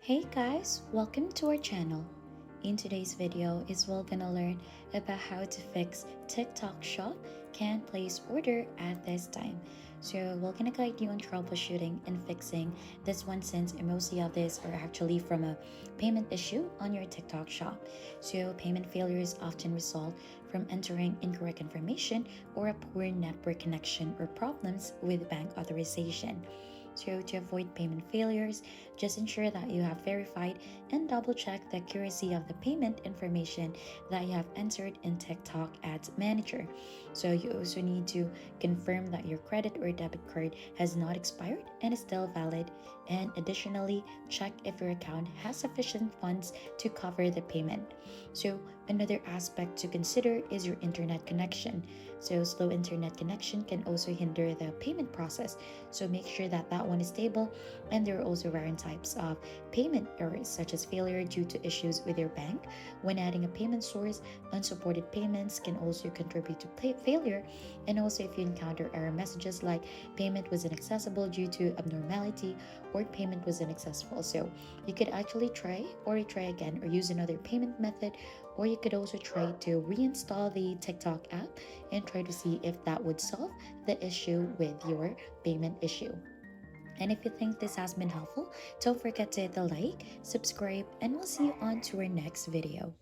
Hey guys, welcome to our channel. In today's video is we're gonna learn about how to fix TikTok Shop can't place order at this time. So we're gonna guide you on troubleshooting and fixing this one since most of this are actually from a payment issue on your TikTok Shop. So payment failures often result from entering incorrect information or a poor network connection or problems with bank authorization. So to avoid payment failures, just ensure that you have verified and double check the accuracy of the payment information that you have entered in TikTok Ads Manager. So you also need to confirm that your credit or debit card has not expired and is still valid. And additionally, check if your account has sufficient funds to cover the payment. So another aspect to consider is your internet connection. So slow internet connection can also hinder the payment process. So make sure that that one is stable. And there are also varying types of payment errors, such as failure due to issues with your bank. When adding a payment source, unsupported payments can also contribute to failure. And also, if you encounter error messages like payment was inaccessible due to abnormality or payment was inaccessible, so you could actually try or retry again or use another payment method, or you could also try to reinstall the TikTok app and try to see if that would solve the issue with your payment issue. And if you think this has been helpful, don't forget to hit the like, subscribe, and we'll see you on to our next video.